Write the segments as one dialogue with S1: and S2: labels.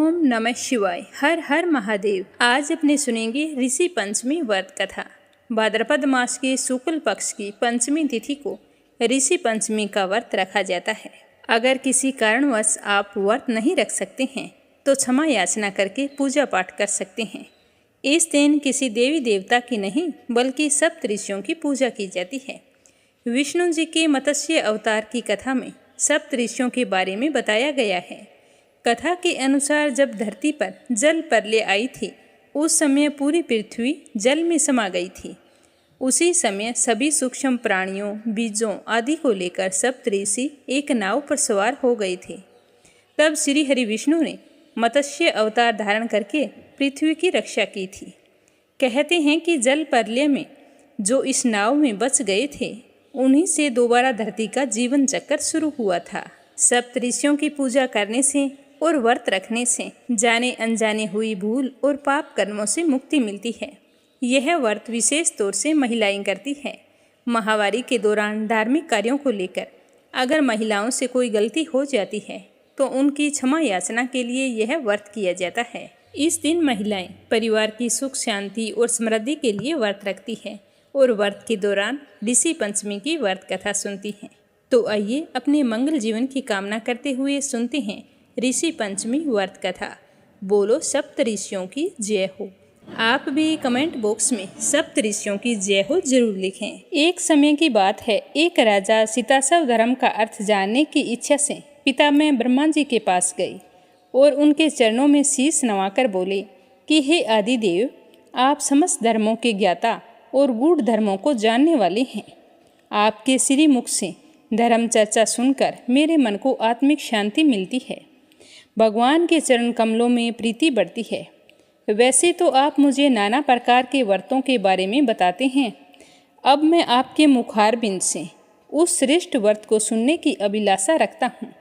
S1: ओम नमः शिवाय। हर हर महादेव। आज अपने सुनेंगे ऋषि पंचमी व्रत कथा। भाद्रपद मास के शुक्ल पक्ष की पंचमी तिथि को ऋषि पंचमी का व्रत रखा जाता है। अगर किसी कारणवश आप व्रत नहीं रख सकते हैं तो क्षमा याचना करके पूजा पाठ कर सकते हैं। इस दिन किसी देवी देवता की नहीं बल्कि सप्त ऋषियों की पूजा की जाती है। विष्णु जी के मत्स्य अवतार की कथा में सप्त ऋषियों के बारे में बताया गया है। कथा के अनुसार जब धरती पर जल प्रलय आई थी उस समय पूरी पृथ्वी जल में समा गई थी। उसी समय सभी सूक्ष्म प्राणियों, बीजों आदि को लेकर सप्त ऋषि एक नाव पर सवार हो गए थे। तब श्री हरि विष्णु ने मत्स्य अवतार धारण करके पृथ्वी की रक्षा की थी। कहते हैं कि जल प्रलय में जो इस नाव में बच गए थे उन्हीं से दोबारा धरती का जीवन चक्र शुरू हुआ था। सप्त ऋषियों की पूजा करने से और व्रत रखने से जाने अनजाने हुई भूल और पाप कर्मों से मुक्ति मिलती है। यह व्रत विशेष तौर से महिलाएं करती है। माहवारी के दौरान धार्मिक कार्यों को लेकर अगर महिलाओं से कोई गलती हो जाती है तो उनकी क्षमा याचना के लिए यह व्रत किया जाता है। इस दिन महिलाएं परिवार की सुख शांति और समृद्धि के लिए व्रत रखती है और व्रत के दौरान ऋषि पंचमी की व्रत कथा सुनती हैं। तो आइए अपने मंगल जीवन की कामना करते हुए सुनते हैं ऋषि पंचमी व्रत कथा। बोलो सप्त ऋषियों की जय हो। आप भी कमेंट बॉक्स में सप्त ऋषियों की जय हो जरूर लिखें। एक समय की बात है, एक राजा सीताशव धर्म का अर्थ जानने की इच्छा से पितामह ब्रह्मा जी के पास गए और उनके चरणों में शीश नवाकर बोले कि हे आदि देव, आप समस्त धर्मों के ज्ञाता और गूढ़ धर्मों को जानने वाले हैं। आपके श्री मुख से धर्म चर्चा सुनकर मेरे मन को आत्मिक शांति मिलती है। भगवान के चरण कमलों में प्रीति बढ़ती है। वैसे तो आप मुझे नाना प्रकार के व्रतों के बारे में बताते हैं। अब मैं आपके मुखारबिंद से उस श्रेष्ठ व्रत को सुनने की अभिलाषा रखता हूँ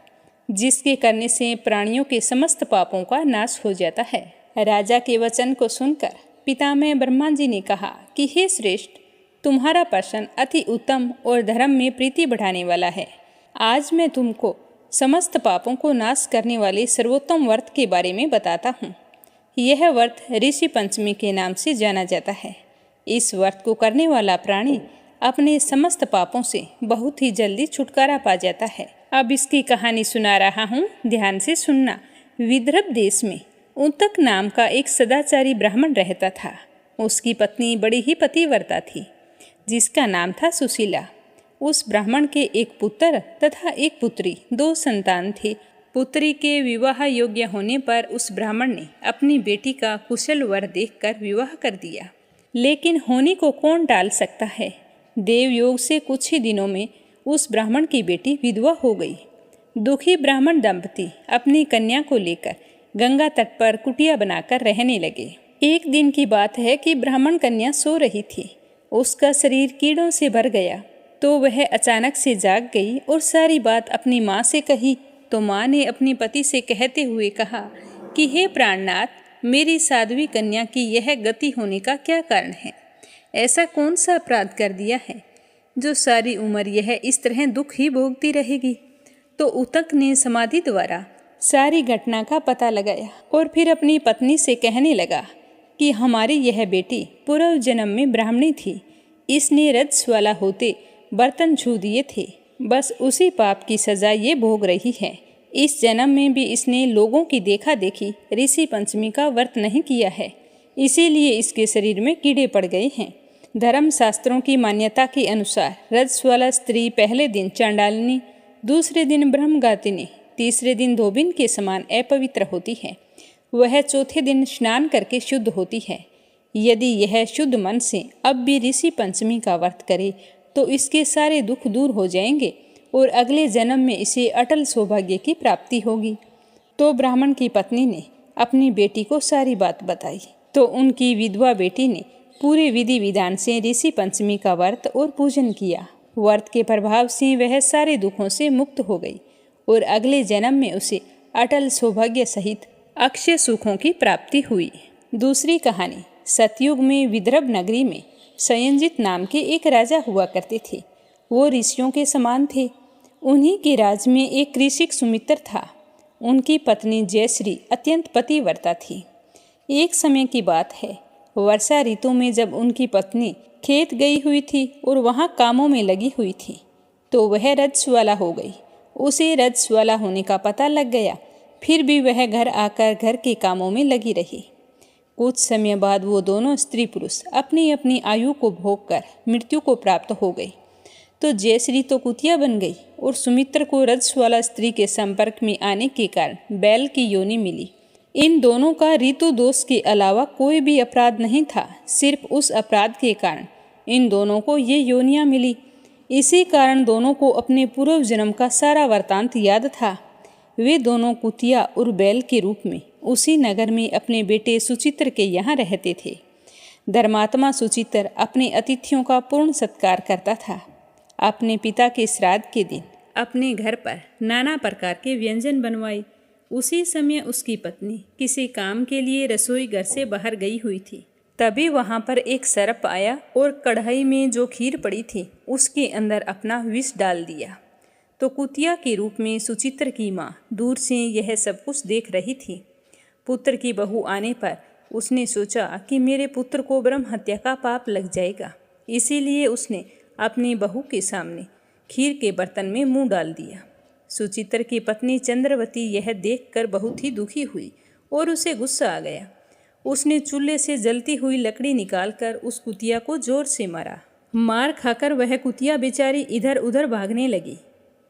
S1: जिसके करने से प्राणियों के समस्त पापों का नाश हो जाता है। राजा के वचन को सुनकर पितामह ब्रह्मा जी ने कहा कि हे श्रेष्ठ, तुम्हारा प्रश्न अति उत्तम और धर्म में प्रीति बढ़ाने वाला है। आज मैं तुमको समस्त पापों को नाश करने वाले सर्वोत्तम व्रत के बारे में बताता हूँ। यह व्रत ऋषि पंचमी के नाम से जाना जाता है। इस व्रत को करने वाला प्राणी अपने समस्त पापों से बहुत ही जल्दी छुटकारा पा जाता है। अब इसकी कहानी सुना रहा हूँ, ध्यान से सुनना। विदर्भ देश में उतक नाम का एक सदाचारी ब्राह्मण रहता था। उसकी पत्नी बड़ी ही पतिव्रता थी जिसका नाम था सुशीला। उस ब्राह्मण के एक पुत्र तथा एक पुत्री, 2 संतान थे। पुत्री के विवाह योग्य होने पर उस ब्राह्मण ने अपनी बेटी का कुशल वर देखकर विवाह कर दिया। लेकिन होने को कौन टाल सकता है। देव योग से कुछ ही दिनों में उस ब्राह्मण की बेटी विधवा हो गई। दुखी ब्राह्मण दंपति अपनी कन्या को लेकर गंगा तट पर कुटिया बनाकर रहने लगे। एक दिन की बात है कि ब्राह्मण कन्या सो रही थी। उसका शरीर कीड़ों से भर गया तो वह अचानक से जाग गई और सारी बात अपनी माँ से कही। तो माँ ने अपने पति से कहते हुए कहा कि हे प्राणनाथ, मेरी साध्वी कन्या की यह गति होने का क्या कारण है। ऐसा कौन सा अपराध कर दिया है जो सारी उम्र यह इस तरह दुख ही भोगती रहेगी। तो उतक ने समाधि द्वारा सारी घटना का पता लगाया और फिर अपनी पत्नी से कहने लगा कि हमारी यह बेटी पूर्व जन्म में ब्राह्मणी थी। इसने रजस्वाला होते बर्तन छू दिए थे। बस उसी पाप की सजा ये भोग रही है। इस जन्म में भी इसने लोगों की देखा देखी ऋषि पंचमी का व्रत नहीं किया है, इसीलिए इसके शरीर में कीड़े पड़ गए हैं। धर्म शास्त्रों की मान्यता के अनुसार रजस्वाला स्त्री पहले दिन चांडालिनी, दूसरे दिन ब्रह्मघातिनी, तीसरे दिन धोबिन के समान अपवित्र होती है। वह चौथे दिन स्नान करके शुद्ध होती है। यदि यह शुद्ध मन से अब भी ऋषि पंचमी का व्रत करे तो इसके सारे दुख दूर हो जाएंगे और अगले जन्म में इसे अटल सौभाग्य की प्राप्ति होगी। तो ब्राह्मण की पत्नी ने अपनी बेटी को सारी बात बताई। तो उनकी विधवा बेटी ने पूरे विधि विधान से ऋषि पंचमी का व्रत और पूजन किया। व्रत के प्रभाव से वह सारे दुखों से मुक्त हो गई और अगले जन्म में उसे अटल सौभाग्य सहित अक्षय सुखों की प्राप्ति हुई। दूसरी कहानी। सतयुग में विदर्भ नगरी में संयंजित नाम के एक राजा हुआ करते थे। वो ऋषियों के समान थे। उन्हीं के राज में एक कृषिक सुमित्र था। उनकी पत्नी जयश्री अत्यंत पतिव्रता थी। एक समय की बात है, वर्षा ऋतु में जब उनकी पत्नी खेत गई हुई थी और वहाँ कामों में लगी हुई थी तो वह रजस्वाला हो गई। उसे रजस्वाला होने का पता लग गया, फिर भी वह घर आकर घर के कामों में लगी रही। कुछ समय बाद वो दोनों स्त्री पुरुष अपनी अपनी आयु को भोगकर मृत्यु को प्राप्त हो गई। तो जयश्री तो कुतिया बन गई और सुमित्र को रजस्वाला स्त्री के संपर्क में आने के कारण बैल की योनि मिली। इन दोनों का ऋतु दोष के अलावा कोई भी अपराध नहीं था, सिर्फ उस अपराध के कारण इन दोनों को ये योनियां मिली। इसी कारण दोनों को अपने पूर्व जन्म का सारा वृत्तांत याद था। वे दोनों कुतिया और बैल के रूप में उसी नगर में अपने बेटे सुचित्र के यहाँ रहते थे। धर्मात्मा सुचित्र अपने अतिथियों का पूर्ण सत्कार करता था। अपने पिता के श्राद्ध के दिन अपने घर पर नाना प्रकार के व्यंजन बनवाए। उसी समय उसकी पत्नी किसी काम के लिए रसोई घर से बाहर गई हुई थी। तभी वहाँ पर एक सर्प आया और कढ़ाई में जो खीर पड़ी थी उसके अंदर अपना विष डाल दिया। तो कुतिया के रूप में सुचित्र की माँ दूर से यह सब कुछ देख रही थी। पुत्र की बहू आने पर उसने सोचा कि मेरे पुत्र को ब्रह्म हत्या का पाप लग जाएगा, इसीलिए उसने अपनी बहू के सामने खीर के बर्तन में मुंह डाल दिया। सुचित्र की पत्नी चंद्रवती यह देखकर बहुत ही दुखी हुई और उसे गुस्सा आ गया। उसने चूल्हे से जलती हुई लकड़ी निकालकर उस कुतिया को जोर से मारा। मार खाकर वह कुतिया बेचारी इधर उधर भागने लगी।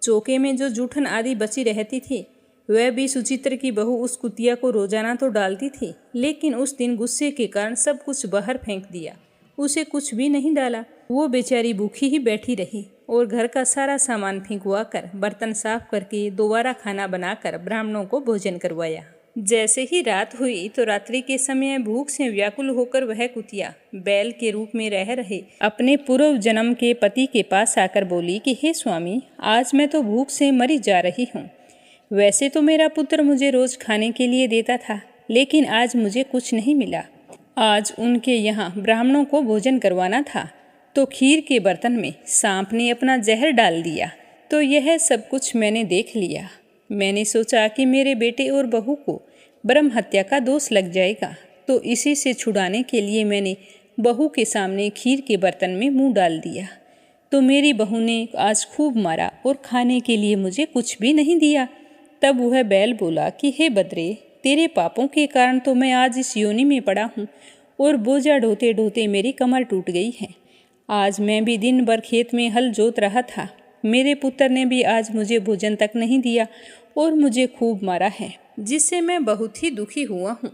S1: चौके में जो जूठन आदि बची रहती थी वह भी सुचित्र की बहू उस कुतिया को रोजाना तो डालती थी, लेकिन उस दिन गुस्से के कारण सब कुछ बाहर फेंक दिया। उसे कुछ भी नहीं डाला। वो बेचारी भूखी ही बैठी रही और घर का सारा सामान फेंकवा कर बर्तन साफ करके दोबारा खाना बनाकर ब्राह्मणों को भोजन करवाया। जैसे ही रात हुई तो रात्रि के समय भूख से व्याकुल होकर वह कुतिया बैल के रूप में रह रहे अपने पूर्व जन्म के पति के पास आकर बोली कि हे स्वामी, आज मैं तो भूख से मरी जा रही हूँ। वैसे तो मेरा पुत्र मुझे रोज खाने के लिए देता था, लेकिन आज मुझे कुछ नहीं मिला। आज उनके यहाँ ब्राह्मणों को भोजन करवाना था तो खीर के बर्तन में सांप ने अपना जहर डाल दिया। तो यह सब कुछ मैंने देख लिया। मैंने सोचा कि मेरे बेटे और बहू को ब्रह्म हत्या का दोष लग जाएगा, तो इसी से छुड़ाने के लिए मैंने बहू के सामने खीर के बर्तन में मुंह डाल दिया। तो मेरी बहू ने आज खूब मारा और खाने के लिए मुझे कुछ भी नहीं दिया। तब वह बैल बोला कि हे बद्रे, तेरे पापों के कारण तो मैं आज इस योनि में पड़ा हूँ और बोझा ढोते ढोते मेरी कमर टूट गई है। आज मैं भी दिन भर खेत में हल जोत रहा था। मेरे पुत्र ने भी आज मुझे भोजन तक नहीं दिया और मुझे खूब मारा है, जिससे मैं बहुत ही दुखी हुआ हूँ।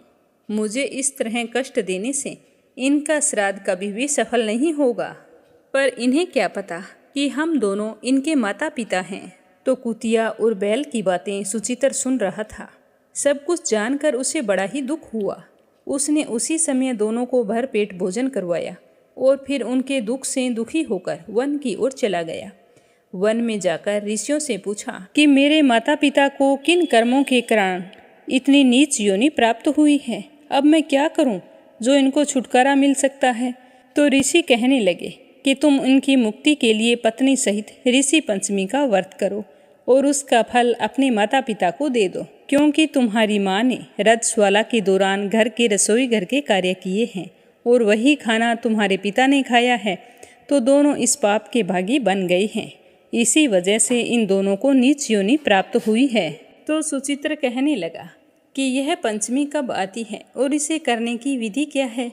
S1: मुझे इस तरह कष्ट देने से इनका श्राद्ध कभी भी सफल नहीं होगा। पर इन्हें क्या पता कि हम दोनों इनके माता पिता हैं। तो कुतिया और बैल की बातें सुचित्र सुन रहा था। सब कुछ जानकर उसे बड़ा ही दुख हुआ। उसने उसी समय दोनों को भर पेट भोजन करवाया और फिर उनके दुख से दुखी होकर वन की ओर चला गया। वन में जाकर ऋषियों से पूछा कि मेरे माता पिता को किन कर्मों के कारण इतनी नीच योनि प्राप्त हुई है। अब मैं क्या करूं जो इनको छुटकारा मिल सकता है। तो ऋषि कहने लगे कि तुम इनकी मुक्ति के लिए पत्नी सहित ऋषि पंचमी का व्रत करो और उसका फल अपने माता पिता को दे दो, क्योंकि तुम्हारी माँ ने रजस्वाला के दौरान घर के रसोई घर के कार्य किए हैं और वही खाना तुम्हारे पिता ने खाया है, तो दोनों इस पाप के भागी बन गए हैं। इसी वजह से इन दोनों को नीच योनि प्राप्त हुई है। तो सुचित्र कहने लगा कि यह पंचमी कब आती है और इसे करने की विधि क्या है।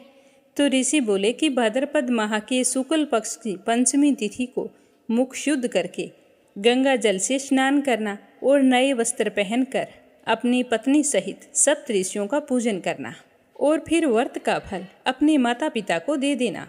S1: तो ऋषि बोले कि भाद्रपद माह के शुक्ल पक्ष की पंचमी तिथि को मुख शुद्ध करके गंगा जल से स्नान करना और नए वस्त्र पहनकर अपनी पत्नी सहित सप्त ऋषियों का पूजन करना और फिर व्रत का फल अपने माता पिता को दे देना।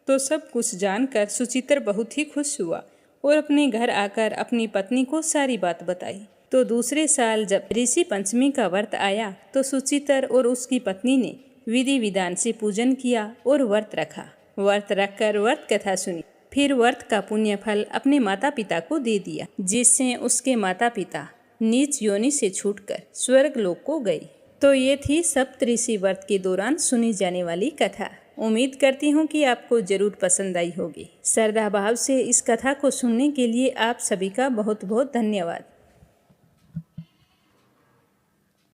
S1: तो सब कुछ जानकर सुचित्र बहुत ही खुश हुआ और अपने घर आकर अपनी पत्नी को सारी बात बताई। तो दूसरे साल जब ऋषि पंचमी का व्रत आया तो सुचित्र और उसकी पत्नी ने विधि विधान से पूजन किया और व्रत रखा। व्रत रखकर व्रत कथा सुनी, फिर व्रत का पुण्य फल अपने माता पिता को दे दिया, जिससे उसके माता पिता नीच योनि से छूटकर स्वर्ग लोक को गई। तो ये थी सप्तऋषि व्रत के दौरान सुनी जाने वाली कथा। उम्मीद करती हूँ कि आपको जरूर पसंद आई होगी। श्रद्धा भाव से इस कथा को सुनने के लिए आप सभी का बहुत बहुत धन्यवाद।